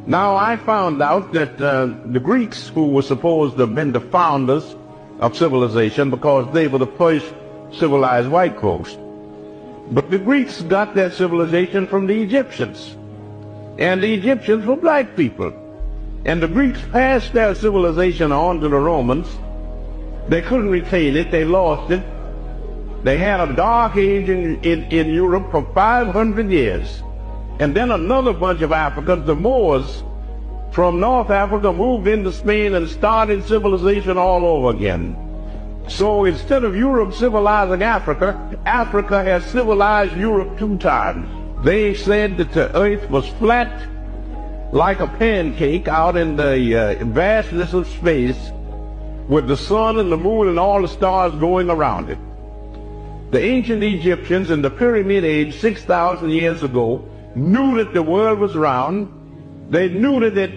Now, I found out that the Greeks, who were supposed to have been the founders of civilization because they were the first civilized white folks, but the Greeks got their civilization from the Egyptians, and the Egyptians were black people. And the Greeks passed their civilization on to the Romans. They couldn't retain it, they lost it. They had a dark age in Europe for 500 years. And then another bunch of Africans, the Moors, from North Africa moved into Spain and started civilization all over again. So instead of Europe civilizing Africa, Africa has civilized Europe 2 times. They said that the earth was flat like a pancake out in the vastness of space, with the sun and the moon and all the stars going around it. The ancient Egyptians in the Pyramid Age 6,000 years ago knew that the world was round. They knew that it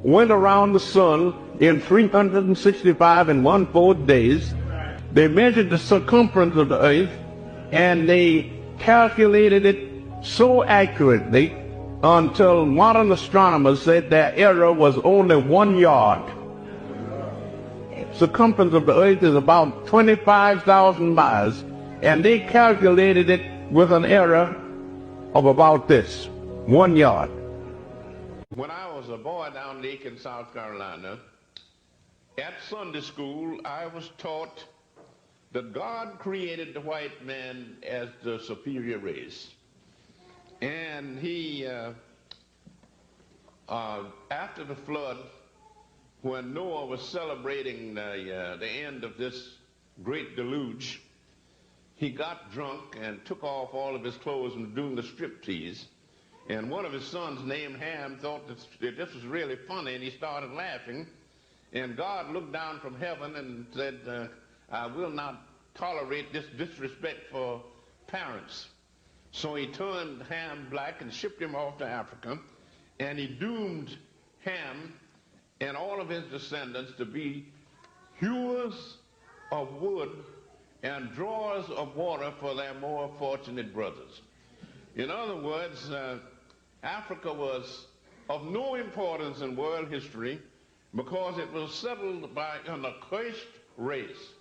went around the sun in 365 and 1/4 days. They measured the circumference of the earth, and they calculated it so accurately until modern astronomers said their error was only 1 yard. Circumference of the earth is about 25,000 miles, and they calculated it with an error of about this, 1 yard. When I was a boy down in Aiken, South Carolina, at Sunday school, I was taught that God created the white man as the superior race. And he, after the flood, when Noah was celebrating the end of this great deluge, he got drunk and took off all of his clothes and was doing the striptease. And one of his sons, named Ham, thought that this was really funny, and he started laughing. And God looked down from heaven and said, I will not tolerate this disrespect for parents. So he turned Ham black and shipped him off to Africa, and he doomed Ham and all of his descendants to be hewers of wood and drawers of water for their more fortunate brothers. In other words, Africa was of no importance in world history because it was settled by an accursed race.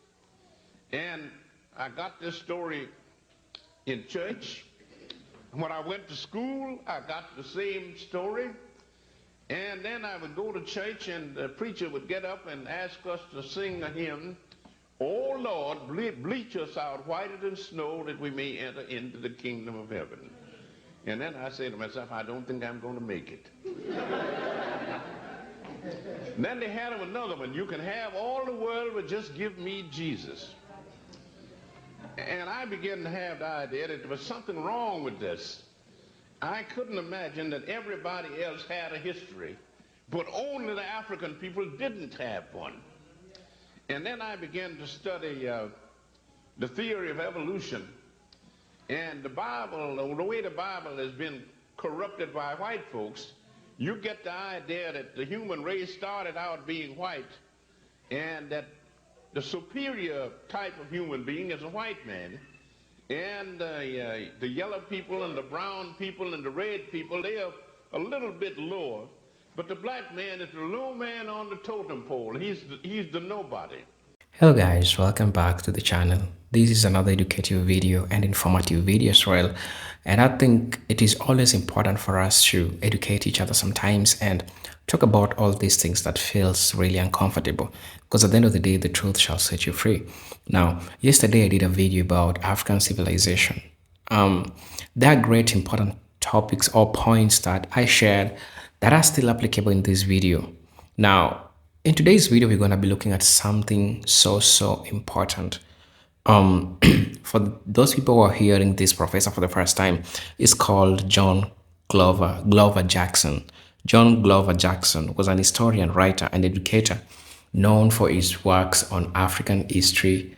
And I got this story in church. When I went to school, I got the same story. And then I would go to church, and the preacher would get up and ask us to sing a hymn, "Oh Lord, bleach us out whiter than snow that we may enter into the kingdom of heaven." And then I say to myself, I don't think I'm going to make it. Then they had another one. You can have all the world, but just give me Jesus. And I began to have the idea that there was something wrong with this. I couldn't imagine that everybody else had a history, but only the African people didn't have one. And then I began to study the theory of evolution. And the Bible, the way the Bible has been corrupted by white folks, you get the idea that the human race started out being white, and that the superior type of human being is a white man, and the yellow people and the brown people and the red people, they are a little bit lower, but the black man is the low man on the totem pole. He's the nobody. Hello guys, welcome back to the channel. This is another educative video and informative video as well, and I think it is always important for us to educate each other sometimes and talk about all these things that feels really uncomfortable, because at the end of the day the truth shall set you free. Now, yesterday I did a video about African civilization. There are great important topics or points that I shared that are still applicable in this video. Now, in today's video, we're going to be looking at something so important. For those people who are hearing this professor for the first time, it's called John Glover Jackson. John Glover Jackson was an historian, writer, and educator known for his works on African history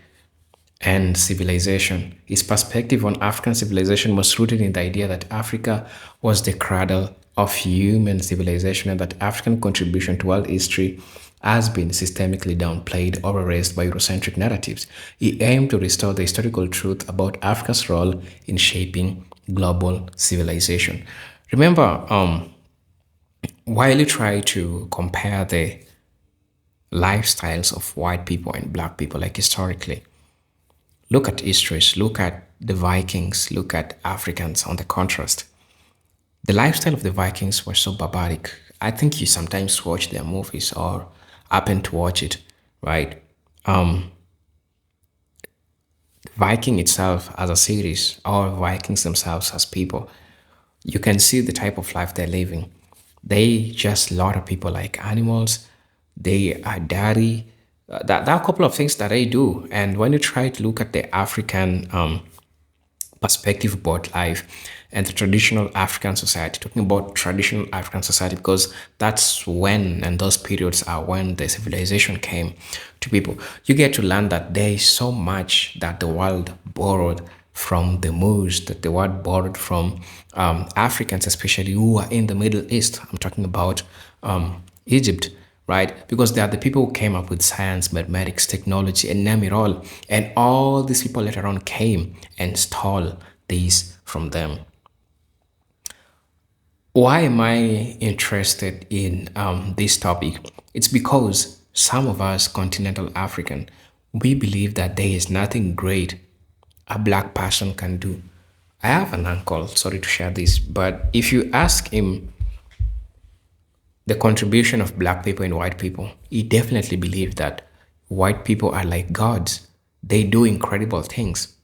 and civilization. His perspective on African civilization was rooted in the idea that Africa was the cradle of human civilization, and that African contribution to world history has been systemically downplayed or erased by Eurocentric narratives. He aimed to restore the historical truth about Africa's role in shaping global civilization. Remember, while you try to compare the lifestyles of white people and black people, like historically, look at histories, look at the Vikings, look at Africans on the contrast. The lifestyle of the Vikings was so barbaric. I think you sometimes watch their movies or happen to watch it, right? Um, Viking itself as a series, or Vikings themselves as people, you can see the type of life they're living. They just slaughter people like animals. They are dirty. There are a couple of things that they do. And when you try to look at the African perspective about life and the traditional African society, talking about traditional African society, because that's when and those periods are when the civilization came to people. You get to learn that there is so much that the world borrowed from the Moors, that the world borrowed from Africans, especially who are in the Middle East. I'm talking about Egypt, right? Because they are the people who came up with science, mathematics, technology, and name it all. And all these people later on came and stole these from them. Why am I interested in this topic? It's because some of us, continental African, we believe that there is nothing great a black person can do. I have an uncle, sorry to share this, but if you ask him the contribution of black people and white people, he definitely believed that white people are like gods. They do incredible things.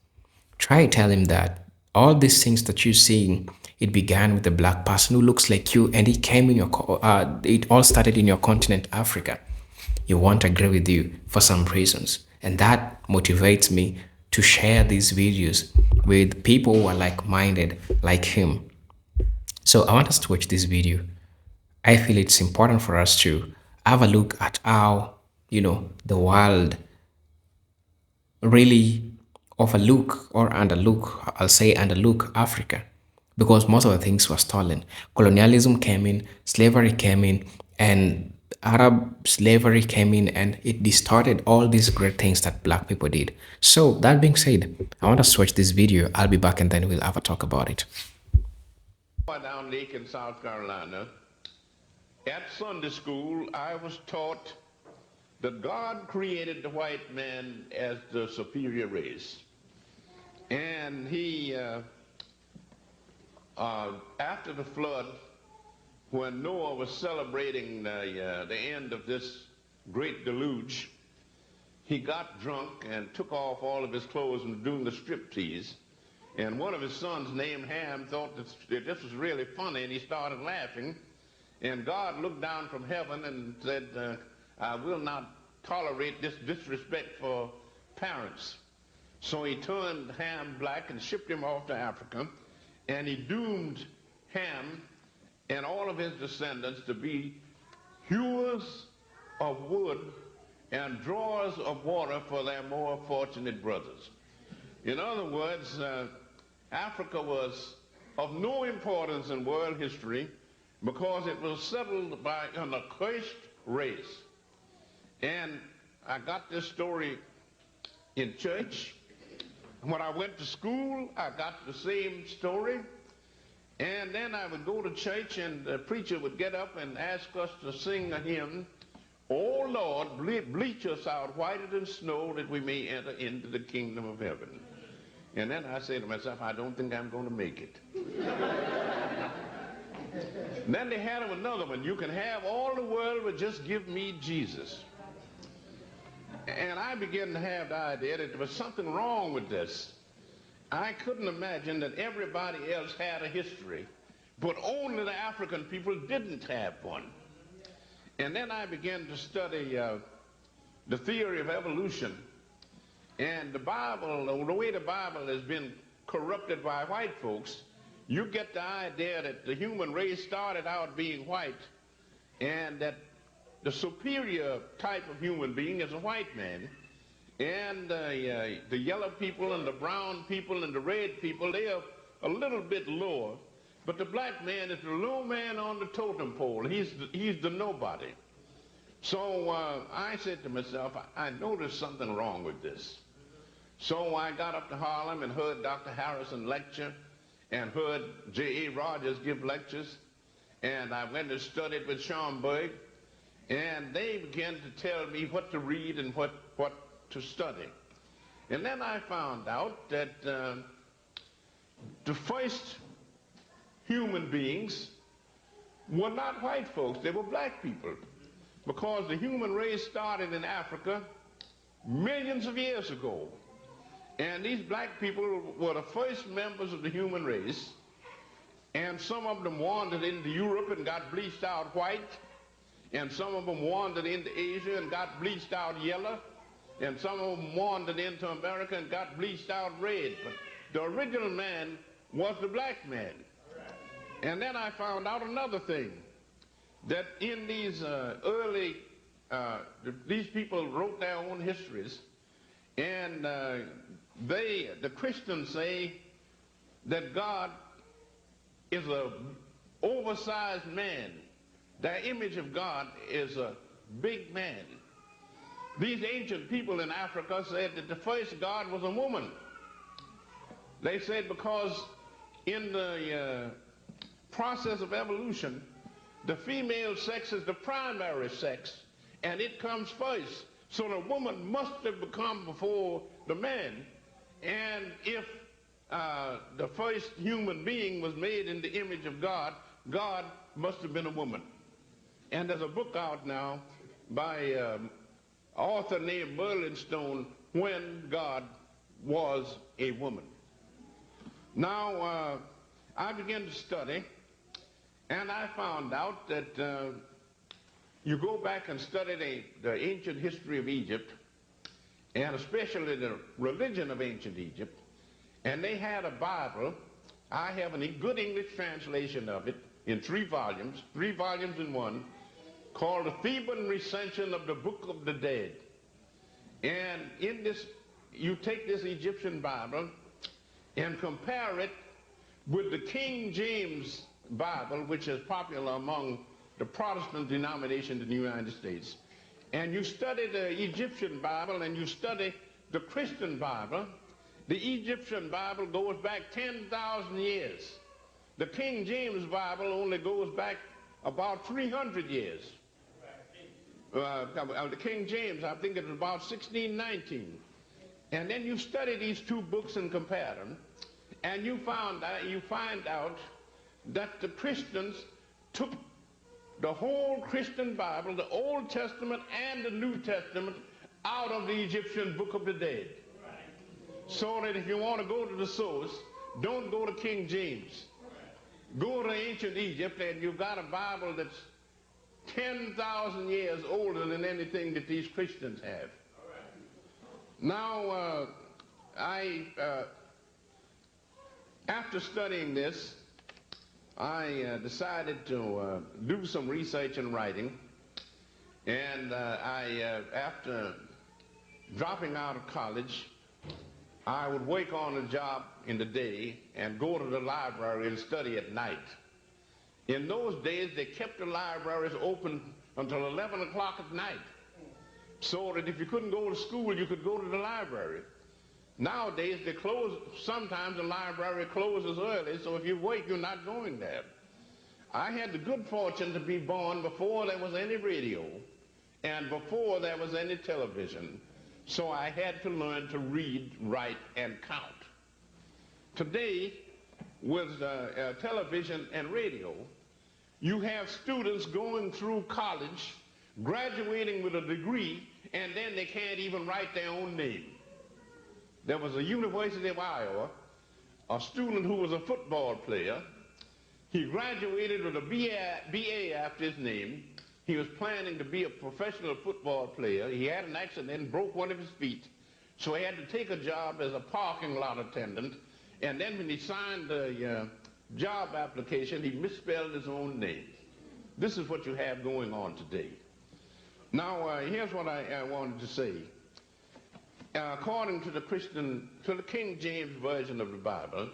Try to tell him that all these things that you're seeing, it began with a black person who looks like you, and it came in your, it all started in your continent, Africa. He won't agree with you for some reasons. And that motivates me to share these videos with people who are like-minded like him. So I want us to watch this video. I feel it's important for us to have a look at how, the world really overlook or underlook, I'll say underlook Africa, because most of the things were stolen. Colonialism came in, slavery came in, and Arab slavery came in, and it distorted all these great things that black people did. So that being said, I want us to watch this video. I'll be back and then we'll have a talk about it. Down Lake in South Carolina, at Sunday school, I was taught that God created the white man as the superior race. And he, after the flood, when Noah was celebrating the end of this great deluge, he got drunk and took off all of his clothes and was doing the striptease. And one of his sons, named Ham, thought that this was really funny, and he started laughing. And God looked down from heaven and said, I will not tolerate this disrespect for parents. So he turned Ham black and shipped him off to Africa, and he doomed Ham and all of his descendants to be hewers of wood and drawers of water for their more fortunate brothers. In other words, Africa was of no importance in world history because it was settled by an accursed race. And I got this story in church. When I went to school, I got the same story. And then I would go to church and the preacher would get up and ask us to sing a hymn, "Oh Lord, bleach us out whiter than snow that we may enter into the kingdom of heaven." And then I say to myself, I don't think I'm going to make it. Then they had another one. You can have all the world, but just give me Jesus. And I began to have the idea that there was something wrong with this. I couldn't imagine that everybody else had a history, but only the African people didn't have one. And then I began to study the theory of evolution. And the Bible, the way the Bible has been corrupted by white folks, you get the idea that the human race started out being white, and that the superior type of human being is a white man, and the yellow people and the brown people and the red people, they are a little bit lower, but the black man is the low man on the totem pole. He's the nobody. So I said to myself, I know there's something wrong with this. So I got up to Harlem and heard Dr. Harrison lecture and heard J.A. Rogers give lectures. and I went and studied with Schomburg, and they began to tell me what to read and what to study. And then I found out that the first human beings were not white folks, they were black people, because the human race started in Africa millions of years ago. And these black people were the first members of the human race, and some of them wandered into Europe and got bleached out white, and some of them wandered into Asia and got bleached out yellow, and some of them wandered into America and got bleached out red. But the original man was the black man. And then I found out another thing, that in these these people wrote their own histories, and the Christians say that God is an oversized man. Their image of God is a big man. These ancient people in Africa said that the first God was a woman. They said because in the process of evolution, the female sex is the primary sex, and it comes first. So the woman must have become before the man. And if the first human being was made in the image of God, God must have been a woman. And there's a book out now by an author named Burlingstone, When God Was a Woman. Now, I began to study, and I found out that you go back and study the ancient history of Egypt, and especially the religion of ancient Egypt, and they had a Bible. I have a good English translation of it in 3 volumes in one, called the Theban Recension of the Book of the Dead. And in this, you take this Egyptian Bible and compare it with the King James Bible, which is popular among the Protestant denominations in the United States. And you study the Egyptian Bible and you study the Christian Bible. The Egyptian Bible goes back 10,000 years. The King James Bible only goes back about 300 years. The King James, I think it was about 1619. And then you study these 2 books and compare them, and you find out that the Christians took the whole Christian Bible, the Old Testament and the New Testament, out of the Egyptian Book of the Dead. So that if you want to go to the source, don't go to King James. Go to ancient Egypt, and you've got a Bible that's 10,000 years older than anything that these Christians have. Now, after studying this, I decided to do some research and writing, and after dropping out of college, I would work on a job in the day and go to the library and study at night. In those days, they kept the libraries open until 11 o'clock at night, so that if you couldn't go to school, you could go to the library. Nowadays, they close, sometimes the library closes early, so if you wait, you're not going there. I had the good fortune to be born before there was any radio and before there was any television, so I had to learn to read, write, and count. Today, with television and radio, you have students going through college, graduating with a degree, and then they can't even write their own name. There was a University of Iowa, a student who was a football player. He graduated with a BA after his name. He was planning to be a professional football player. He had an accident and broke one of his feet, so he had to take a job as a parking lot attendant. And then when he signed the job application, he misspelled his own name. This is what you have going on today. Now, here's what I wanted to say. According to the King James Version of the Bible,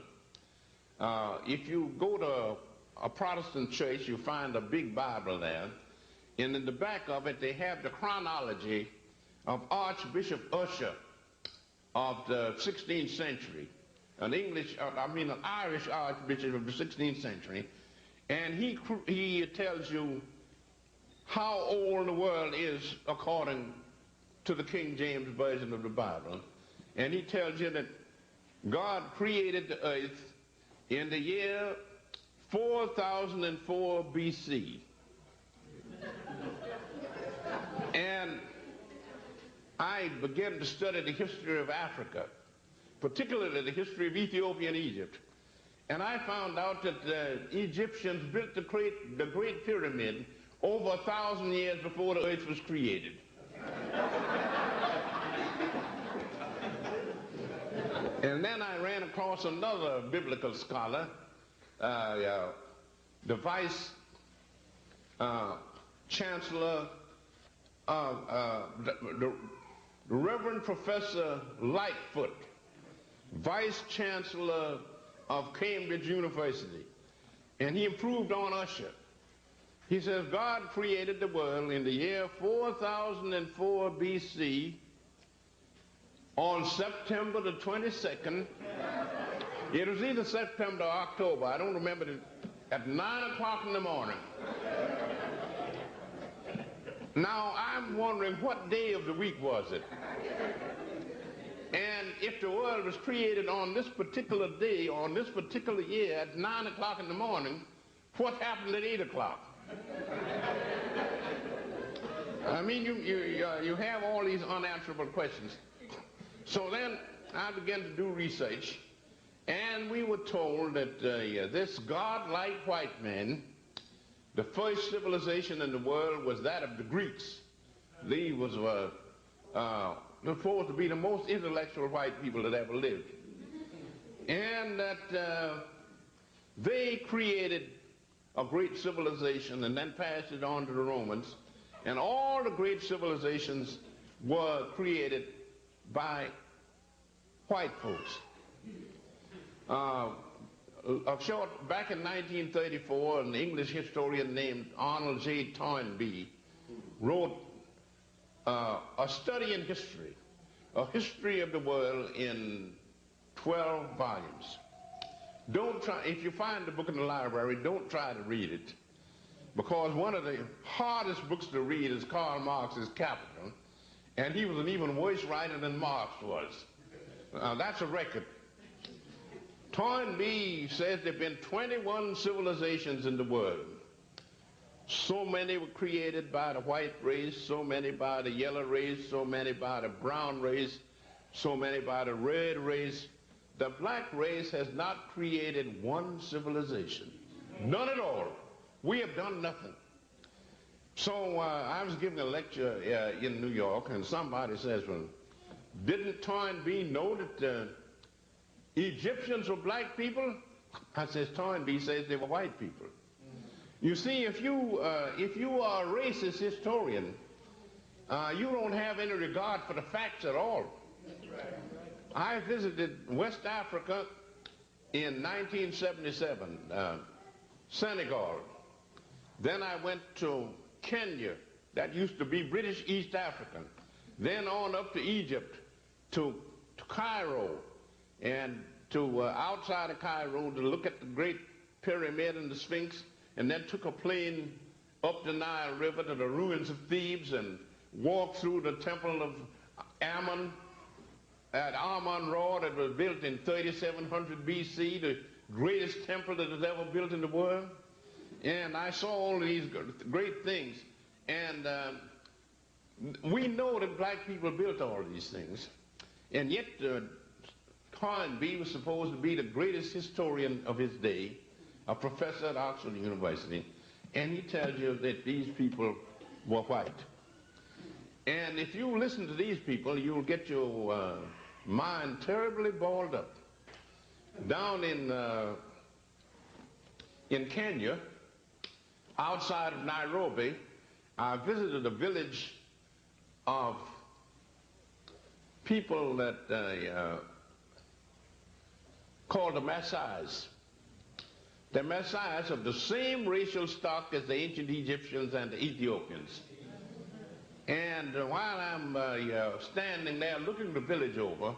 if you go to a Protestant church, you find a big Bible there, and in the back of it, they have the chronology of Archbishop Ussher of the 16th century. An Irish archbishop of the 16th century, And he tells you how old the world is according to the King James Version of the Bible. And he tells you that God created the earth in the year 4004 BC. And I began to study the history of Africa, particularly the history of Ethiopia and Egypt. And I found out that the Egyptians built the Great Pyramid over 1,000 years before the earth was created. And then I ran across another biblical scholar, the vice chancellor of the Reverend Professor Lightfoot, vice chancellor of Cambridge University, and he improved on Usher. He says God created the world in the year 4004 BC on September the 22nd. It was either September or October, I don't remember it, at 9 o'clock in the morning. Now I'm wondering what day of the week was it? And if the world was created on this particular day, on this particular year, at 9 o'clock in the morning, what happened at 8 o'clock? I mean, you have all these unanswerable questions. So then I began to do research, and we were told that this godlike white man, the first civilization in the world was that of the Greeks. These was supposed to be the most intellectual white people that ever lived. And that they created a great civilization and then passed it on to the Romans. And all the great civilizations were created by white folks. Back in 1934, an English historian named Arnold J. Toynbee wrote a study in history, a history of the world in 12 volumes. Don't try, if you find the book in the library, don't try to read it, because one of the hardest books to read is Karl Marx's Capital, and he was an even worse writer than Marx was. That's a record. Toynbee says there have been 21 civilizations in the world. So many were created by the white race, so many by the yellow race, so many by the brown race, so many by the red race. The black race has not created one civilization. None at all. We have done nothing. So I was giving a lecture in New York, and somebody says, well, didn't Toynbee know that Egyptians were black people? I says, Toynbee says they were white people. You see, if you are a racist historian, you don't have any regard for the facts at all. I visited West Africa in 1977, Senegal. Then I went to Kenya, that used to be British East Africa. Then on up to Egypt, to Cairo, and to outside of Cairo to look at the Great Pyramid and the Sphinx, and then took a plane up the Nile River to the ruins of Thebes and walked through the temple of Ammon at Ammon-Ra that was built in 3700 BC, the greatest temple that was ever built in the world. And I saw all these great things. And we know that black people built all these things. And yet Toynbee was supposed to be the greatest historian of his day, a professor at Oxford University, and he tells you that these people were white. And if you listen to these people, you'll get your mind terribly balled up. Down in Kenya, outside of Nairobi, I visited a village of people that called the Maasais. The Maasais of the same racial stock as the ancient Egyptians and the Ethiopians. And while I'm standing there looking the village over,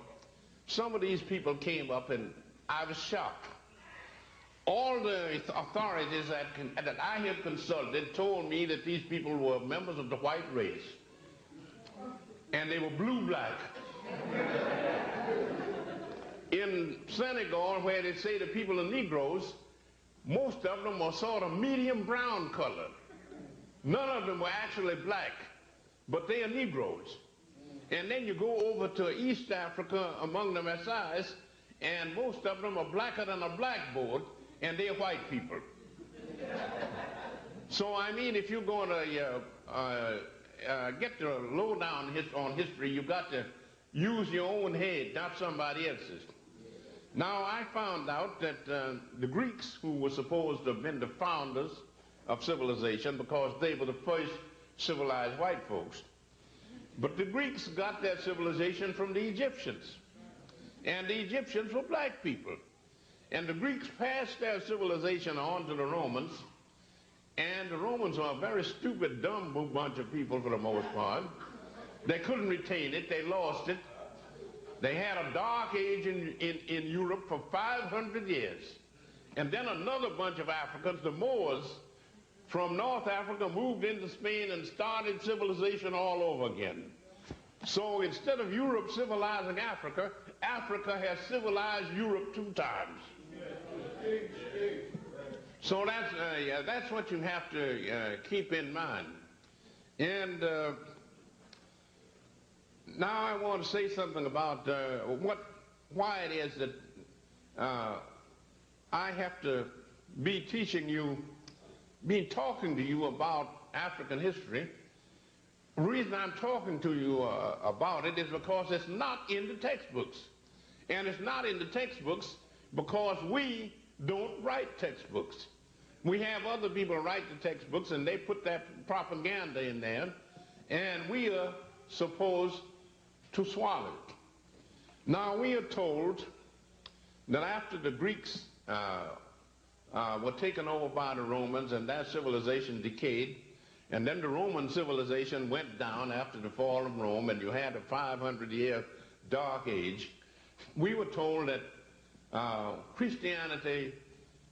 some of these people came up and I was shocked. All the authorities that I have consulted told me that these people were members of the white race, and they were blue-black. In Senegal, where they say the people are Negroes, most of them were sort of medium brown color. None of them were actually black, but they are Negroes. And then you go over to East Africa among the Maasais, and most of them are blacker than a blackboard, and they're white people. So I mean, if you're going to get the lowdown on history, you've got to use your own head, not somebody else's. Now, I found out that the Greeks, who were supposed to have been the founders of civilization because they were the first civilized white folks, but the Greeks got their civilization from the Egyptians, and the Egyptians were black people. And the Greeks passed their civilization on to the Romans, and the Romans were a very stupid, dumb bunch of people for the most part. They couldn't retain it. They lost it. They had a dark age in Europe for 500 years. And then another bunch of Africans, the Moors, from North Africa moved into Spain and started civilization all over again. So instead of Europe civilizing Africa, Africa has civilized Europe 2 times. So that's what you have to keep in mind. And now I want to say something about why it is that I have to be talking to you about African history. The reason I'm talking to you about it is because it's not in the textbooks. And it's not in the textbooks because we don't write textbooks. We have other people write the textbooks, and they put that propaganda in there, and we are supposed to swallow it. Now, we are told that after the Greeks were taken over by the Romans and their civilization decayed, and then the Roman civilization went down after the fall of Rome, and you had a 500-year dark age, we were told that Christianity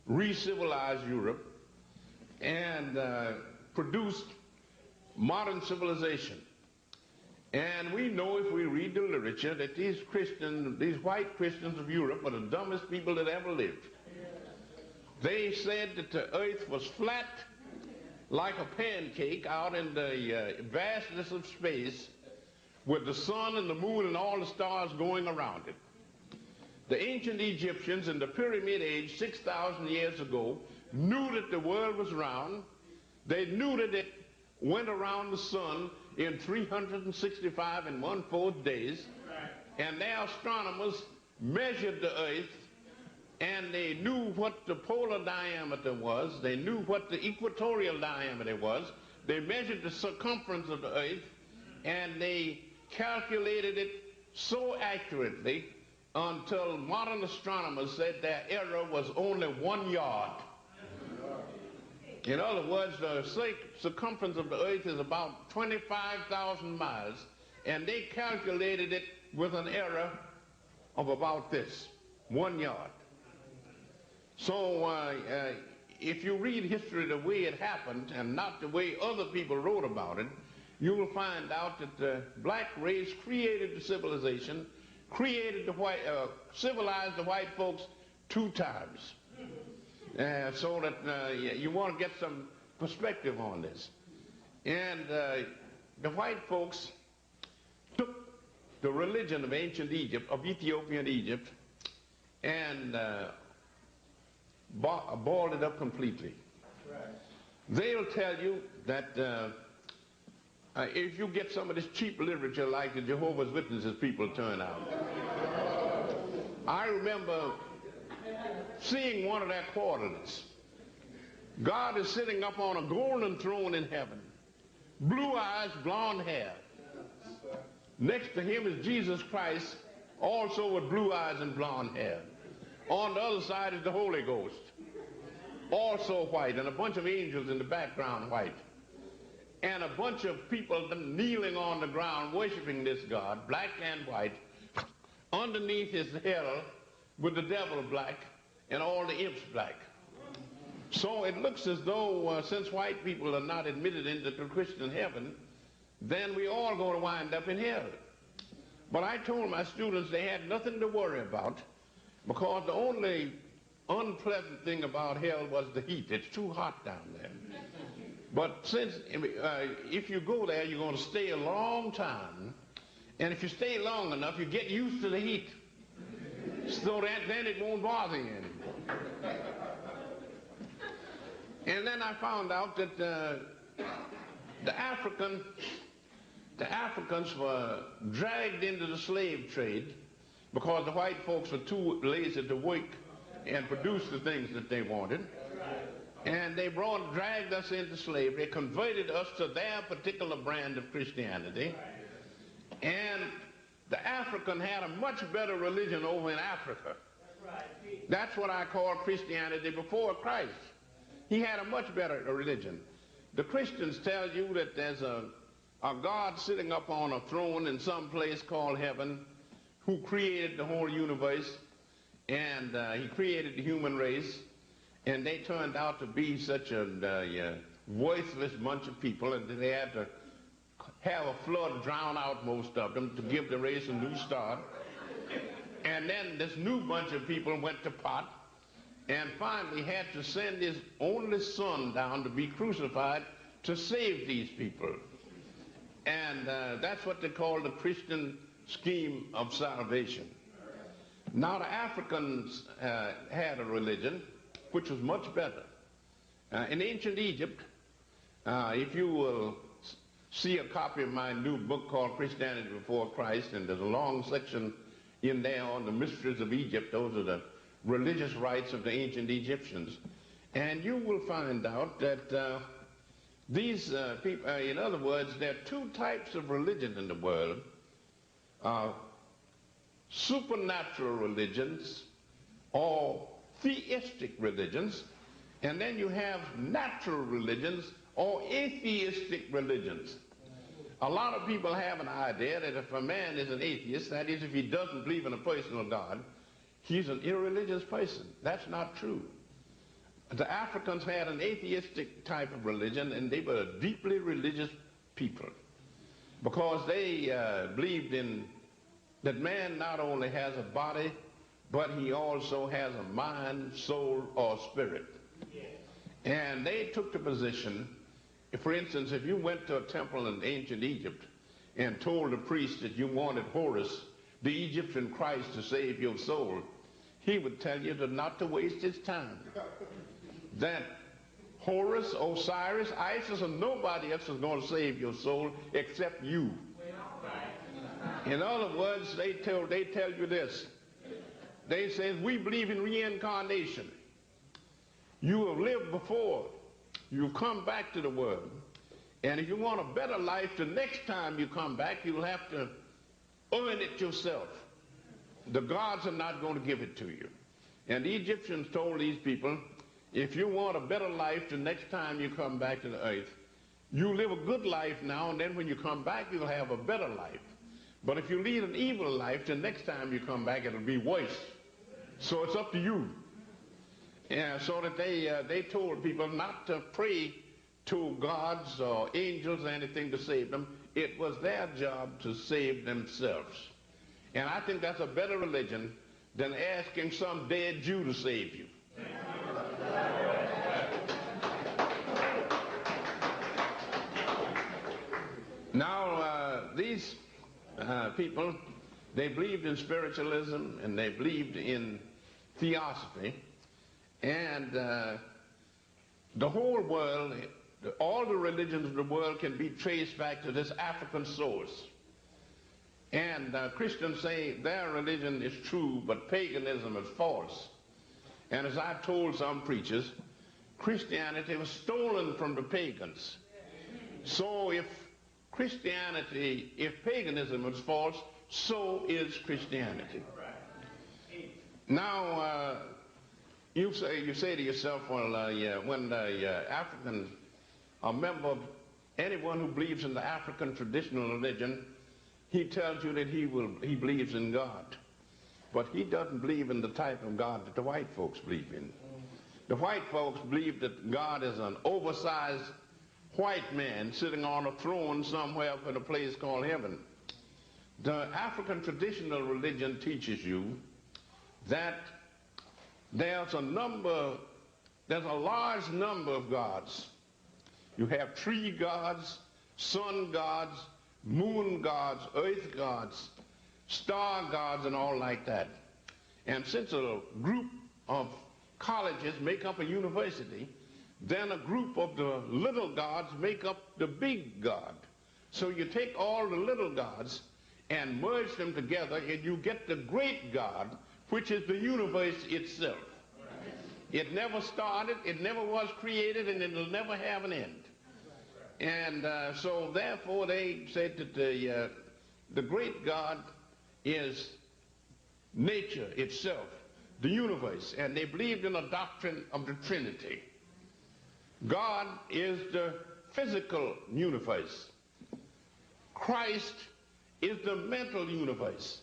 re-civilized Europe and produced modern civilization. And we know, if we read the literature, that these white Christians of Europe are the dumbest people that ever lived. They said that the earth was flat like a pancake out in the vastness of space, with the sun and the moon and all the stars going around it. The ancient Egyptians in the Pyramid Age 6,000 years ago knew that the world was round. They knew that it went around the sun in 365 and 1/4 days, and their astronomers measured the earth, and they knew what the polar diameter was. They knew what the equatorial diameter was. They measured the circumference of the earth, and they calculated it so accurately until modern astronomers said their error was only 1 yard. In other words, the circumference of the earth is about 25,000 miles, and they calculated it with an error of about this, 1 yard. So if you read history the way it happened and not the way other people wrote about it, you will find out that the black race created the civilization, civilized the white folks 2 times. So that you want to get some perspective on this. And the white folks took the religion of ancient Egypt, of Ethiopian Egypt, and balled it up completely. They'll tell you that if you get some of this cheap literature like the Jehovah's Witnesses people turn out. I remember seeing one of their quarterlies. God is sitting up on a golden throne in heaven. Blue eyes, blonde hair. Next to him is Jesus Christ, also with blue eyes and blonde hair. On the other side is the Holy Ghost, also white, and a bunch of angels in the background white. And a bunch of people kneeling on the ground worshiping this God, black and white. Underneath is hell with the devil black and all the imps black. So it looks as though since white people are not admitted into the Christian heaven, then we all going to wind up in hell. But I told my students they had nothing to worry about, because the only unpleasant thing about hell was the heat. It's too hot down there. But since if you go there, you're going to stay a long time, and if you stay long enough, you get used to the heat, so that then it won't bother you anymore. And then I found out that the Africans were dragged into the slave trade because the white folks were too lazy to work and produce the things that they wanted. And they dragged us into slavery, converted us to their particular brand of Christianity. And the African had a much better religion over in Africa. That's what I call Christianity before Christ. He had a much better religion. The Christians tell you that there's a God sitting up on a throne in some place called heaven who created the whole universe, and he created the human race, and they turned out to be such a worthless bunch of people that they had to have a flood drown out most of them to give the race a new start. And then this new bunch of people went to pot and finally had to send his only son down to be crucified to save these people. And that's what they call the Christian scheme of salvation. Now the Africans had a religion which was much better. In ancient Egypt, if you will see a copy of my new book called Christianity Before Christ, and there's a long section in there on the mysteries of Egypt. Those are the religious rites of the ancient Egyptians. And you will find out that these people, in other words, there are two types of religion in the world. Supernatural religions or theistic religions, and then you have natural religions or atheistic religions. A lot of people have an idea that if a man is an atheist, that is, if he doesn't believe in a personal God, he's an irreligious person. That's not true. The Africans had an atheistic type of religion, and they were a deeply religious people because they believed in that man not only has a body, but he also has a mind, soul, or spirit. And they took the position, for instance, if you went to a temple in ancient Egypt and told the priest that you wanted Horus, the Egyptian Christ, to save your soul, he would tell you not to waste his time. That Horus, Osiris, Isis, and nobody else is going to save your soul except you. In other words, they tell you this. They say, we believe in reincarnation. You have lived before. You've come back to the world. And if you want a better life, the next time you come back, you'll have to earn it yourself. The gods are not going to give it to you. And the Egyptians told these people, if you want a better life the next time you come back to the earth, you live a good life now, and then when you come back, you'll have a better life. But if you lead an evil life, the next time you come back, it'll be worse. So it's up to you. Yeah, so that they told people not to pray to gods or angels or anything to save them. It was their job to save themselves. And I think that's a better religion than asking some dead Jew to save you. Now, these people, they believed in spiritualism and they believed in theosophy. And the whole world, all the religions of the world can be traced back to this African source. And Christians say their religion is true, but paganism is false. And as I've told some preachers, Christianity was stolen from the pagans. So if paganism is false, so is Christianity. Now, you say to yourself, well, when the African, a member of anyone who believes in the African traditional religion, he tells you that he believes in God. But he doesn't believe in the type of God that the white folks believe in. The white folks believe that God is an oversized white man sitting on a throne somewhere up in a place called heaven. The African traditional religion teaches you that there's a large number of gods. You have tree gods, sun gods, moon gods, earth gods, star gods, and all like that. And since a group of colleges make up a university, then a group of the little gods make up the big God. So you take all the little gods and merge them together, and you get the great God, which is the universe itself. It never started, it never was created, and it will never have an end. And so therefore they said that the great God is nature itself, the universe, and they believed in a doctrine of the Trinity. God is the physical universe. Christ is the mental universe.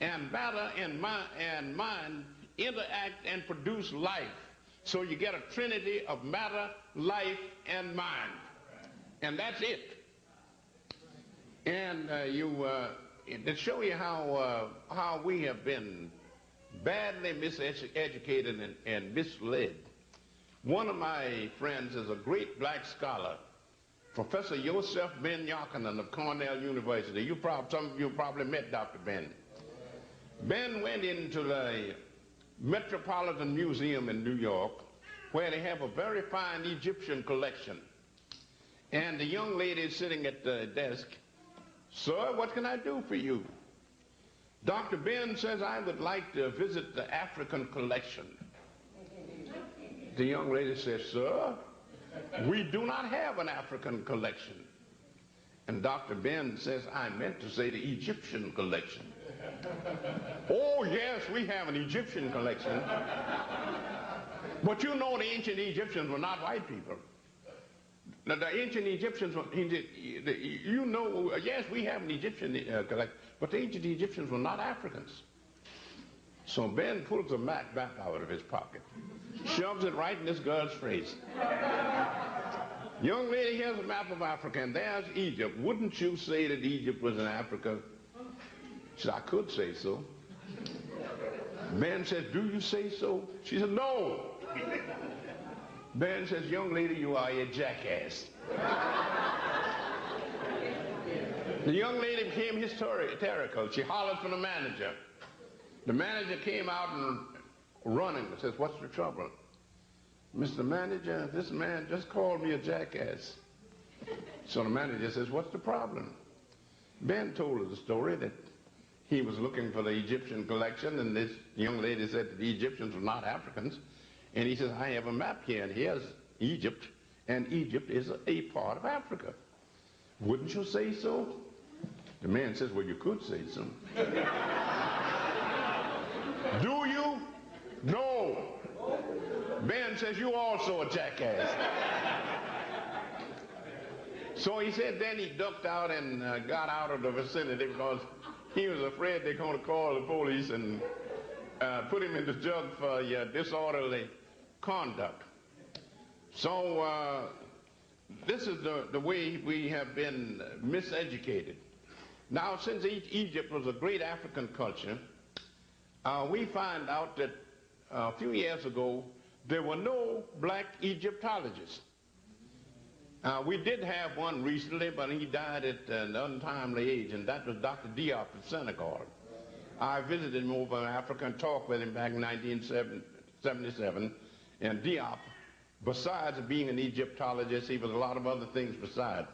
And matter and mind interact and produce life. So you get a trinity of matter, life, and mind. And that's it. And to show you how we have been badly miseducated and misled, one of my friends is a great black scholar, Professor Joseph Ben Yochanan of Cornell University. Some of you probably met Dr. Ben. Ben went into the Metropolitan Museum in New York, where they have a very fine Egyptian collection. And the young lady is sitting at the desk. Sir, what can I do for you? Dr. Ben says, I would like to visit the African collection. The young lady says, sir, we do not have an African collection. And Dr. Ben says, I meant to say the Egyptian collection. Oh, yes, we have an Egyptian collection. But you know the ancient Egyptians were not white people. Now, the ancient Egyptians, you know, yes, we have an Egyptian collection, but the ancient Egyptians were not Africans. So Ben pulls a map back out of his pocket, shoves it right in this girl's face. Young lady, here's a map of Africa, and there's Egypt. Wouldn't you say that Egypt was in Africa? She said, I could say so. Ben says, do you say so? She said, no. Ben says, young lady, you are a jackass. The young lady became hysterical. She hollered for the manager. The manager came out and running and says, what's the trouble? Mr. Manager, this man just called me a jackass. So the manager says, what's the problem? Ben told her the story that he was looking for the Egyptian collection, and this young lady said that the Egyptians were not Africans. And he says, I have a map here, and here's Egypt, and Egypt is a part of Africa. Wouldn't you say so? The man says, well, you could say so. Do you? No. Ben says, you also a jackass. So he said then he ducked out and got out of the vicinity because he was afraid they're going to call the police and put him in the jug for disorderly conduct. So this is the way we have been miseducated. Now, since Egypt was a great African culture, we find out that a few years ago there were no black Egyptologists. We did have one recently, but he died at an untimely age, and that was Dr. Diop of Senegal. I visited him over in Africa and talked with him back in 1977, and Diop, besides being an Egyptologist, he was a lot of other things besides.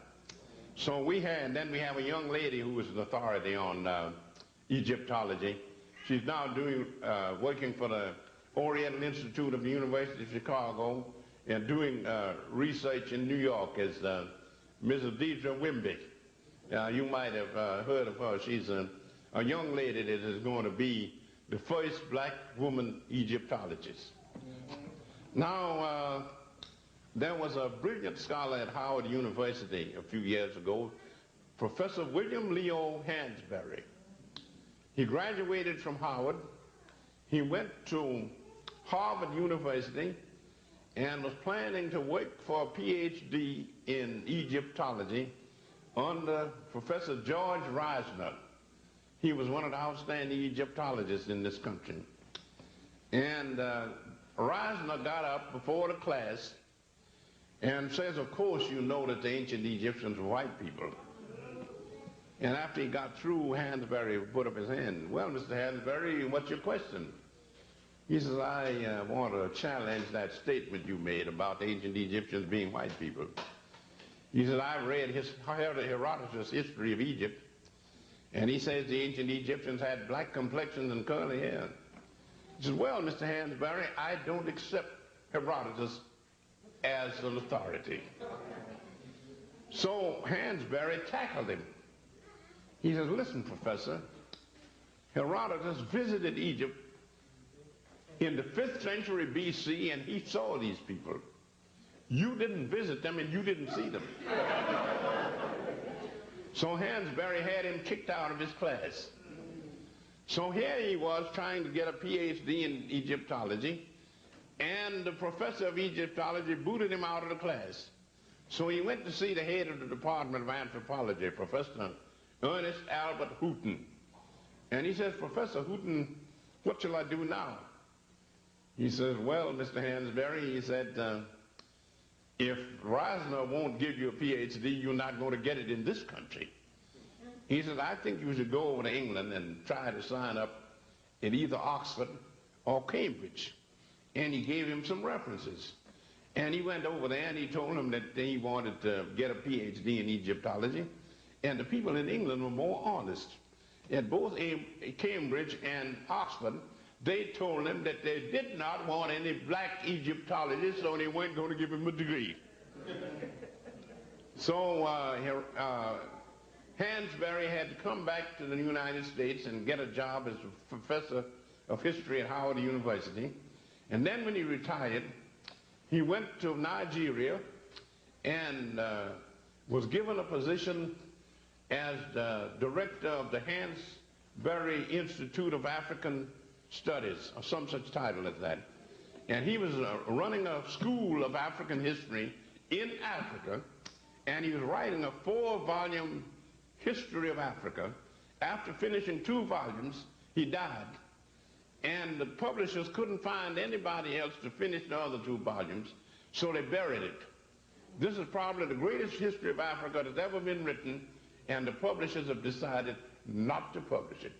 So then we have a young lady who is an authority on Egyptology. She's now working for the Oriental Institute of the University of Chicago and doing research in New York as Mrs. Deidre Wimby. You might have heard of her. She's a young lady that is going to be the first black woman Egyptologist. Now, there was a brilliant scholar at Howard University a few years ago, Professor William Leo Hansberry. He graduated from Howard. He went to Harvard University, and was planning to work for a PhD in Egyptology under Professor George Reisner. He was one of the outstanding Egyptologists in this country. And Reisner got up before the class and says, of course you know that the ancient Egyptians were white people. And after he got through, Hansberry put up his hand. Well, Mr. Hansberry, what's your question? He says, I want to challenge that statement you made about the ancient Egyptians being white people. He said, I've read Herodotus' history of Egypt, and he says the ancient Egyptians had black complexions and curly hair. He says, well, Mr. Hansberry, I don't accept Herodotus as an authority. So Hansberry tackled him. He says, listen, Professor, Herodotus visited Egypt in the 5th century BC, and he saw these people. You didn't visit them, and you didn't see them. So Hansberry had him kicked out of his class. So here he was trying to get a PhD in Egyptology, and the professor of Egyptology booted him out of the class. So he went to see the head of the Department of Anthropology, Professor Ernest Albert Houghton. And he says, Professor Houghton, what shall I do now? He says, well, Mr. Hansberry, he said, if Reisner won't give you a PhD, you're not going to get it in this country. He said, I think you should go over to England and try to sign up at either Oxford or Cambridge. And he gave him some references. And he went over there and he told him that he wanted to get a PhD in Egyptology. And the people in England were more honest. At both Cambridge and Oxford, they told him that they did not want any black Egyptologists, so they weren't going to give him a degree. So Hansberry had to come back to the United States and get a job as a professor of history at Howard University. And then when he retired, he went to Nigeria and was given a position as the director of the Hansberry Institute of African Studies, or some such title as that. And he was running a school of African history in Africa, and he was writing a 4-volume history of Africa. After finishing 2 volumes, he died. And the publishers couldn't find anybody else to finish the other 2 volumes, so they buried it. This is probably the greatest history of Africa that's ever been written, and the publishers have decided not to publish it.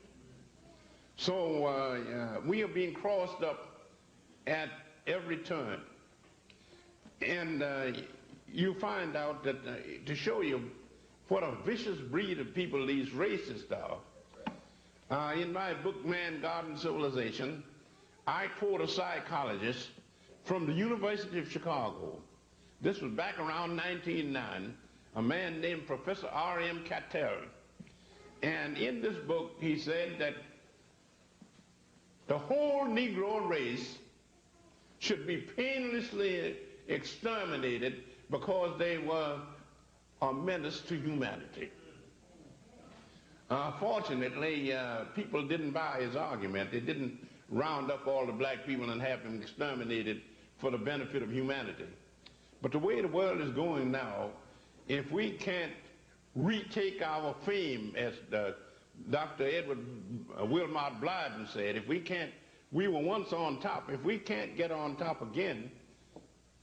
So we are being crossed up at every turn. And you find out that to show you what a vicious breed of people these racists are, in my book, Man, God, and Civilization, I quote a psychologist from the University of Chicago. This was back around 1909, a man named Professor R.M. Cattell. And in this book, he said that the whole Negro race should be painlessly exterminated because they were a menace to humanity. Fortunately, people didn't buy his argument. They didn't round up all the black people and have them exterminated for the benefit of humanity. But the way the world is going now, if we can't retake our fame, as Dr. Edward Wilmot Blyden said, if we can't, we were once on top. If we can't get on top again,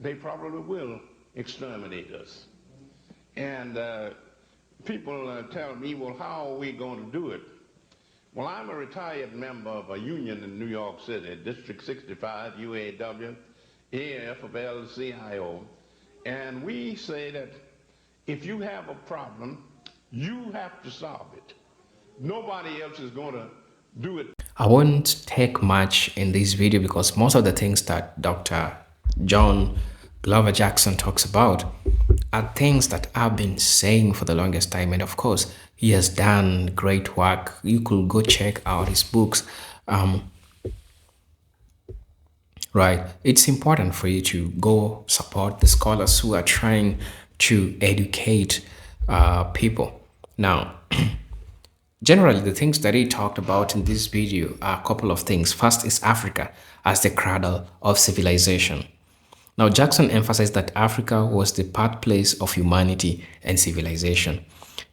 they probably will exterminate us. And people tell me, well, how are we going to do it? Well, I'm a retired member of a union in New York City, District 65, UAW, AFL-CIO, and we say that if you have a problem, you have to solve it. Nobody else is going to do it. I won't take much in this video because most of the things that Dr. John Glover Jackson talks about are things that I've been saying for the longest time. And of course, he has done great work. You could go check out his books. Right. It's important for you to go support the scholars who are trying to educate people. Now, generally, the things that he talked about in this video are a couple of things. First is Africa as the cradle of civilization. Now, Jackson emphasized that Africa was the birthplace of humanity and civilization.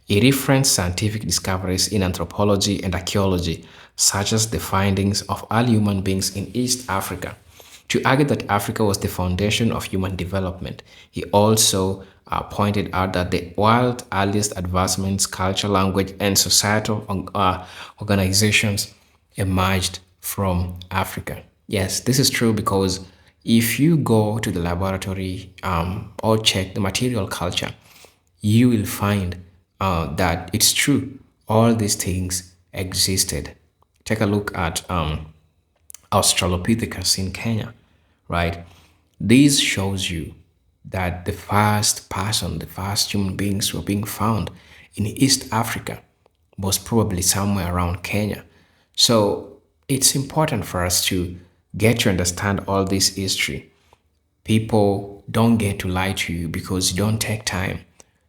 He referenced scientific discoveries in anthropology and archaeology, such as the findings of early human beings in East Africa, to argue that Africa was the foundation of human development. He also pointed out that the world's earliest advancements, culture, language, and societal organizations emerged from Africa. Yes, this is true because if you go to the laboratory or check the material culture, you will find that it's true. All these things existed. Take a look at Australopithecus in Kenya, right? This shows you that the first person, the first human beings were being found in East Africa was probably somewhere around Kenya. So it's important for us to get to understand all this history. People don't get to lie to you because you don't take time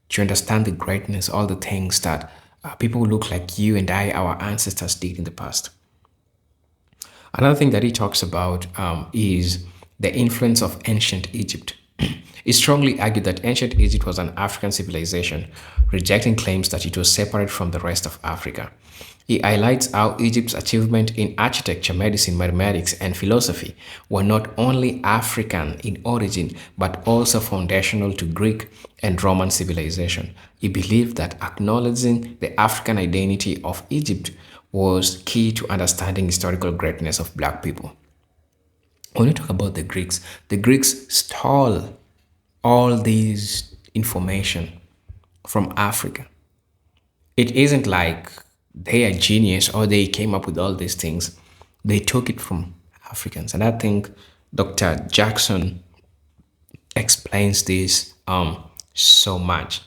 to understand the greatness, all the things that people who look like you and I, our ancestors, did in the past. Another thing that he talks about is the influence of ancient Egypt. He strongly argued that ancient Egypt was an African civilization, rejecting claims that it was separate from the rest of Africa. He highlights how Egypt's achievement in architecture, medicine, mathematics, and philosophy were not only African in origin, but also foundational to Greek and Roman civilization. He believed that acknowledging the African identity of Egypt was key to understanding historical greatness of Black people. When you talk about the Greeks stole all these information from Africa. It isn't like they are genius or they came up with all these things. They took it from Africans. And I think Dr. Jackson explains this so much.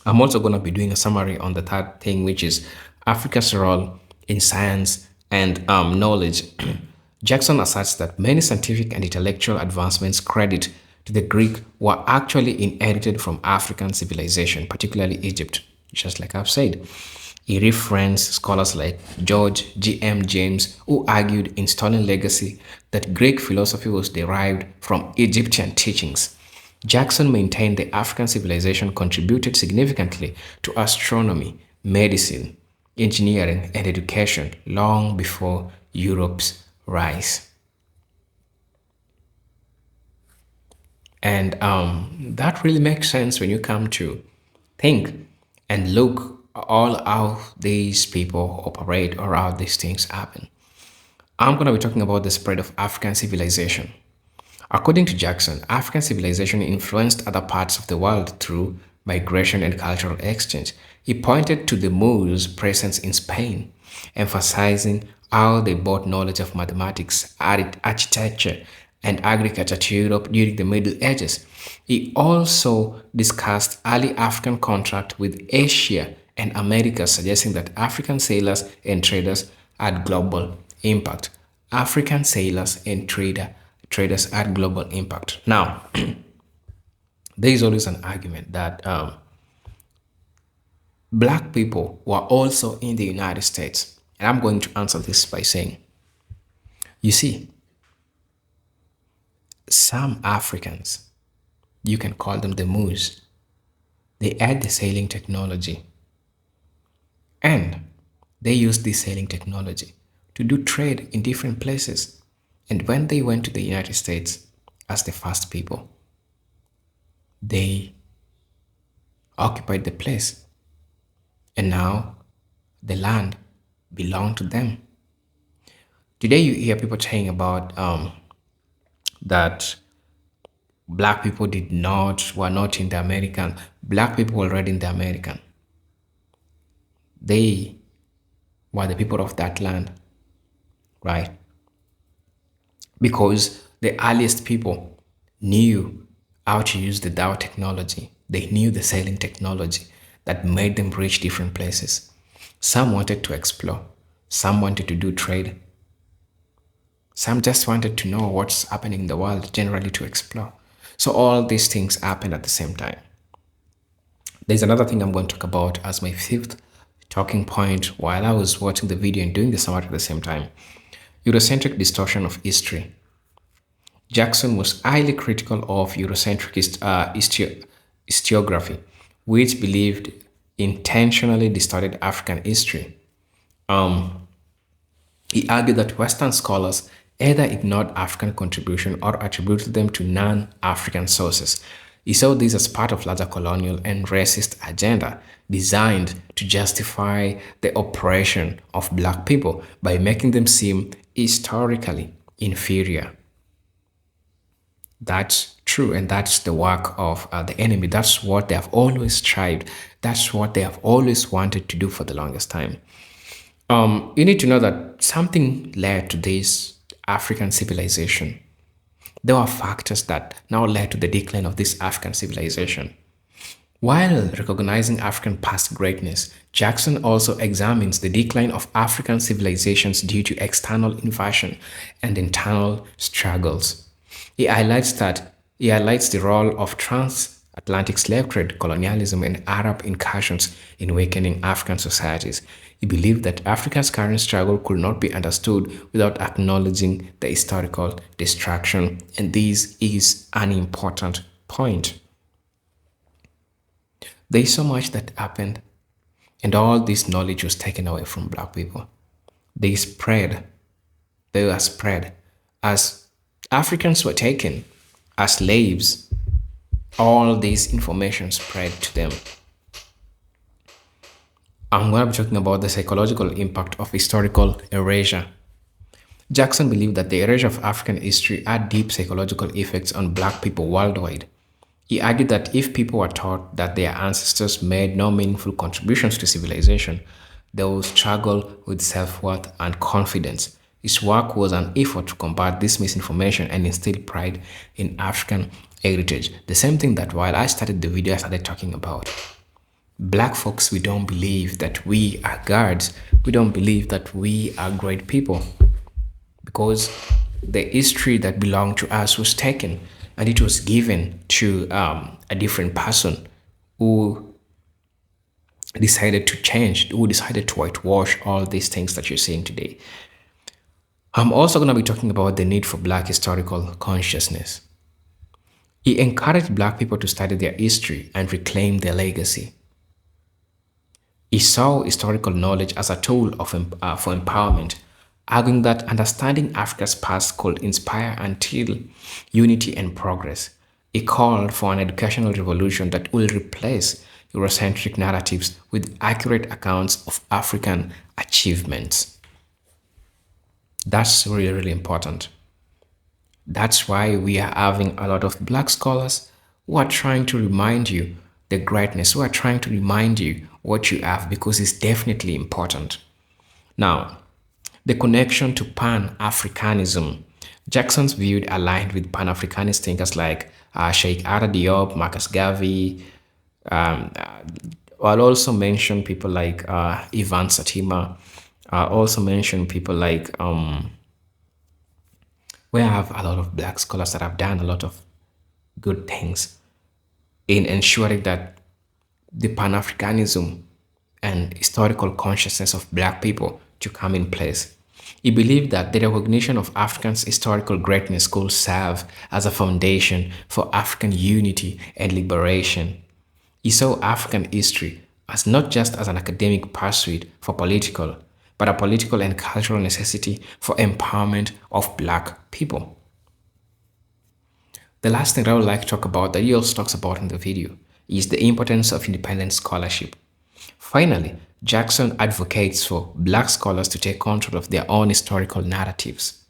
I'm also going to be doing a summary on the third thing, which is Africa's role in science and knowledge. Jackson asserts that many scientific and intellectual advancements credit to the Greek were actually inherited from African civilization, particularly Egypt, just like I've said. He referenced scholars like George G.M. James, who argued in Stolen Legacy that Greek philosophy was derived from Egyptian teachings. Jackson maintained the African civilization contributed significantly to astronomy, medicine, engineering, and education long before Europe's rise. And that really makes sense when you come to think and look all how these people operate or how these things happen. I'm going to be talking about the spread of African civilization. According to Jackson, African civilization influenced other parts of the world through migration and cultural exchange. He pointed to the Moors' presence in Spain, emphasizing how they brought knowledge of mathematics, architecture, and agriculture to Europe during the Middle Ages. He also discussed early African contact with Asia and America, suggesting that African sailors and traders had global impact. African sailors and traders had global impact. Now, there is always an argument that Black people were also in the United States. And I'm going to answer this by saying, you see, some Africans, you can call them the Moors, they had the sailing technology. And they used this sailing technology to do trade in different places. And when they went to the United States as the first people, they occupied the place. And now the land belonged to them. Today you hear people saying about that Black people were not in the American. Black people were already in the American. They were the people of that land, right? Because the earliest people knew how to use the dhow technology. They knew the sailing technology that made them reach different places. Some wanted to explore. Some wanted to do trade. Some just wanted to know what's happening in the world, generally to explore. So all these things happened at the same time. There's another thing I'm going to talk about as my fifth talking point while I was watching the video and doing the summary at the same time. Eurocentric distortion of history. Jackson was highly critical of Eurocentric historiography, which believed intentionally distorted African history. Um, he argued that Western scholars either ignored African contribution or attributed them to non-African sources. He saw this as part of larger colonial and racist agenda designed to justify the oppression of black people by making them seem historically inferior. That's true, and that's the work of the enemy. That's what they have always strived. That's what they have always wanted to do for the longest time. You need to know that something led to this African civilization. There were factors that now led to the decline of this African civilization. While recognizing African past greatness, Jackson also examines the decline of African civilizations due to external invasion and internal struggles. He highlights the role of transatlantic slave trade, colonialism, and Arab incursions in weakening African societies. He believed that Africa's current struggle could not be understood without acknowledging the historical destruction, and this is an important point. There is so much that happened, and all this knowledge was taken away from black people. They spread, they were spread as Africans were taken as slaves. All this information spread to them. I'm going to be talking about the psychological impact of historical erasure. Jackson believed that the erasure of African history had deep psychological effects on black people worldwide. He argued that if people were taught that their ancestors made no meaningful contributions to civilization, they would struggle with self-worth and confidence. His work was an effort to combat this misinformation and instill pride in African heritage. The same thing that while I started the video, I started talking about. Black folks, we don't believe that we are gods. We don't believe that we are great people because the history that belonged to us was taken and it was given to a different person who decided to change, who decided to whitewash all these things that you're seeing today. I'm also going to be talking about the need for black historical consciousness. He encouraged black people to study their history and reclaim their legacy. He saw historical knowledge as a tool for empowerment, arguing that understanding Africa's past could inspire until unity and progress. He called for an educational revolution that will replace Eurocentric narratives with accurate accounts of African achievements. That's really, really important. That's why we are having a lot of black scholars who are trying to remind you the greatness, who are trying to remind you what you have, because it's definitely important. Now, the connection to Pan-Africanism. Jackson's view aligned with Pan-Africanist thinkers like Sheikh Anta Diop, Marcus Garvey. I'll also mention people like Ivan Satima. I'll also mention people like, we have a lot of black scholars that have done a lot of good things in ensuring that the Pan-Africanism and historical consciousness of black people to come in place. He believed that the recognition of Africans' historical greatness could serve as a foundation for African unity and liberation. He saw African history as not just as an academic pursuit for political, but a political and cultural necessity for empowerment of black people. The last thing I would like to talk about that he also talks about in the video is the importance of independent scholarship. Finally, Jackson advocates for black scholars to take control of their own historical narratives.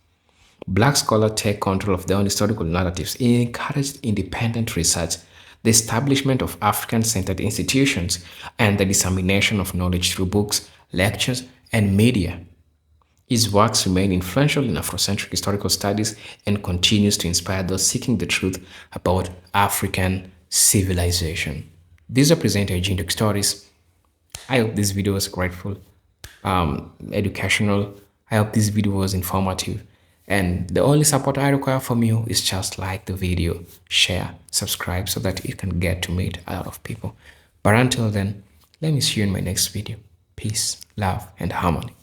Black scholars take control of their own historical narratives. He encouraged independent research, the establishment of African-centered institutions, and the dissemination of knowledge through books, lectures, and media. His works remain influential in Afrocentric historical studies and continues to inspire those seeking the truth about African civilization. These are presenter Eugene Stories. I hope this video was grateful, educational. I hope this video was informative. And the only support I require from you is just like the video, share, subscribe so that it can get to meet a lot of people. But until then, let me see you in my next video. Peace, love, and harmony.